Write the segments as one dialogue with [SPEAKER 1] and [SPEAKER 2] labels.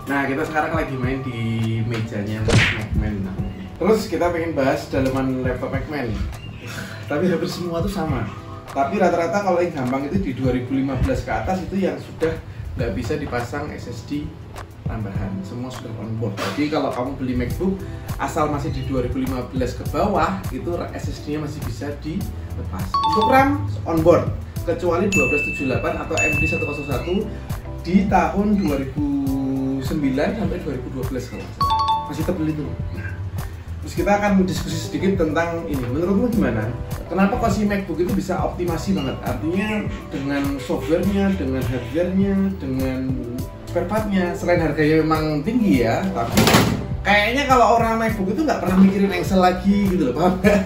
[SPEAKER 1] Nah, kita sekarang lagi main di mejanya MacMan. Terus kita pengen bahas dalaman laptop MacMan. Tapi hampir semua tuh sama. Tapi rata-rata kalau yang gampang itu di 2015 ke atas itu yang sudah nggak bisa dipasang SSD tambahan, semua sudah onboard. Jadi kalau kamu beli MacBook asal masih di 2015 ke bawah itu SSD-nya masih bisa dilepas. Untuk RAM onboard kecuali 1278 atau MD101 di tahun 2009 sampai 2012 kalau masih tebel itu. Terus kita akan diskusi sedikit tentang ini. Menurutmu gimana? Kenapa kok si MacBook itu bisa optimasi banget? Artinya dengan softwarenya, dengan hardwarenya, dengan spare part-nya. Selain harganya memang tinggi ya, tapi kayaknya kalau orang MacBook itu nggak pernah mikirin Excel lagi gitu loh, paham nggak?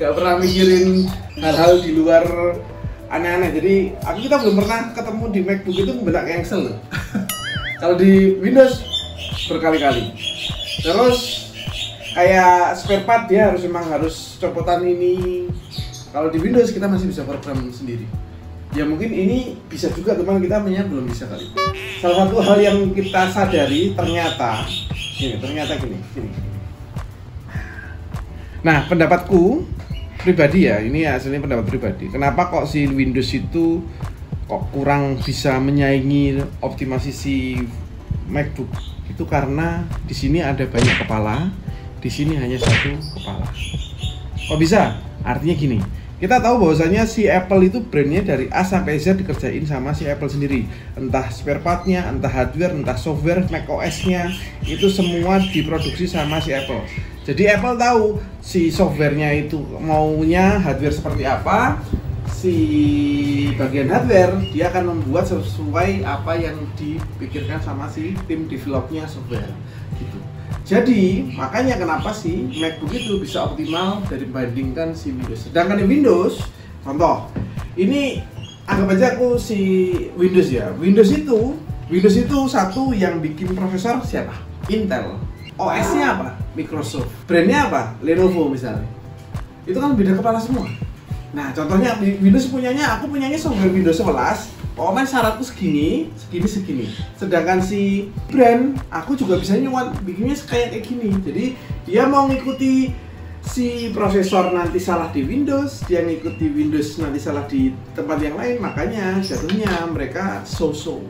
[SPEAKER 1] Nggak pernah mikirin hal-hal di luar aneh-aneh. Jadi kita belum pernah ketemu di MacBook itu membenak Excel loh. Kalau di Windows berkali-kali. Terus kayak spare part dia memang harus copotan ini. Kalau di Windows kita masih bisa program sendiri. Ya mungkin ini bisa juga, teman kita belum bisa kali. Salah satu hal yang kita sadari ternyata gini. Nah, pendapatku pribadi ya, ini aslinya pendapat pribadi. Kenapa kok si Windows itu kok kurang bisa menyaingi optimasi si MacBook? Itu karena di sini ada banyak kepala, di sini hanya satu kepala. Kok bisa? Artinya gini, kita tahu bahwasanya si Apple itu brandnya dari A sampai Z dikerjain sama si Apple sendiri. Entah spare part-nya, entah hardware, entah software, macOS-nya, itu semua diproduksi sama si Apple. Jadi Apple tahu si software-nya itu maunya hardware seperti apa, si bagian hardware dia akan membuat sesuai apa yang dipikirkan sama si tim developnya software gitu. Jadi makanya kenapa sih MacBook itu bisa optimal dibandingkan si Windows. Sedangkan di Windows, contoh ini anggap aja aku si Windows ya. Windows itu satu yang bikin prosesor siapa? Intel. OS-nya apa? Microsoft. Brandnya apa? Lenovo misalnya. Itu kan beda kepala semua. Nah contohnya Windows aku punyanya software Windows 11. Pokoknya syaratku segini. Sedangkan si brand, aku juga bisa nyuat bikinnya kayak gini. Jadi dia mau ngikuti si prosesor nanti salah di Windows, dia ngikuti Windows nanti salah di tempat yang lain. Makanya jatuhnya mereka so-so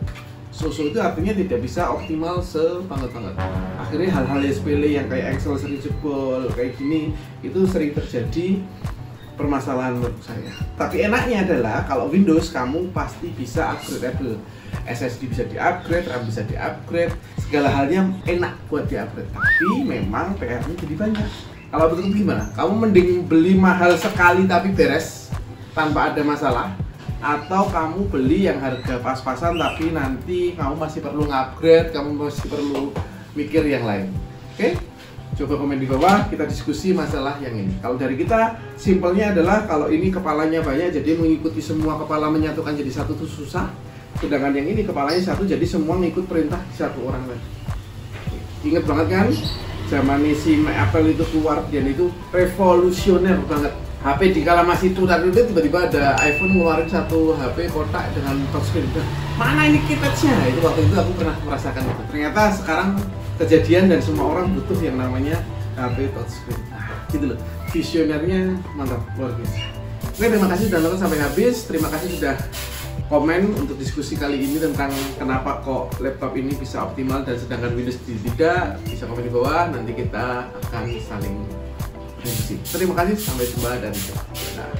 [SPEAKER 1] itu artinya tidak bisa optimal sebanget-banget. Akhirnya hal-hal yang sepele yang kayak Excel sering jebol, kayak gini, itu sering terjadi permasalahan menurut saya. Tapi enaknya adalah kalau Windows kamu pasti bisa upgradeable. SSD bisa di-upgrade, RAM bisa di-upgrade, segala halnya enak buat di-upgrade. Tapi memang PR-nya jadi banyak. Kalau betul gimana? Kamu mending beli mahal sekali tapi beres tanpa ada masalah, atau kamu beli yang harga pas-pasan tapi nanti kamu masih perlu upgrade, kamu masih perlu mikir yang lain. Oke? Coba komen di bawah, kita diskusi masalah yang ini. Kalau dari kita, simpelnya adalah kalau ini kepalanya banyak, jadi mengikuti semua kepala menyatukan jadi satu itu susah. Sedangkan yang ini kepalanya satu, jadi semua ngikut perintah satu orang lagi. Ingat banget kan, zaman si Apple itu keluar, dan itu revolusioner banget. HP di kala masih tutar itu tiba-tiba ada iPhone ngeluarin satu HP kotak dengan touchscreen. Mana ini keypadnya? Itu waktu itu aku pernah merasakan itu. Ternyata sekarang kejadian dan semua orang butuh yang namanya HP touchscreen. Nah, gitu loh. Visionernya mantap, luar biasa. Oke, terima kasih sudah nonton sampai habis. Terima kasih sudah komen untuk diskusi kali ini tentang kenapa kok laptop ini bisa optimal dan sedangkan Windows tidak. Bisa komen di bawah, nanti kita akan saling diskusi. Terima kasih, sampai jumpa dan dadah.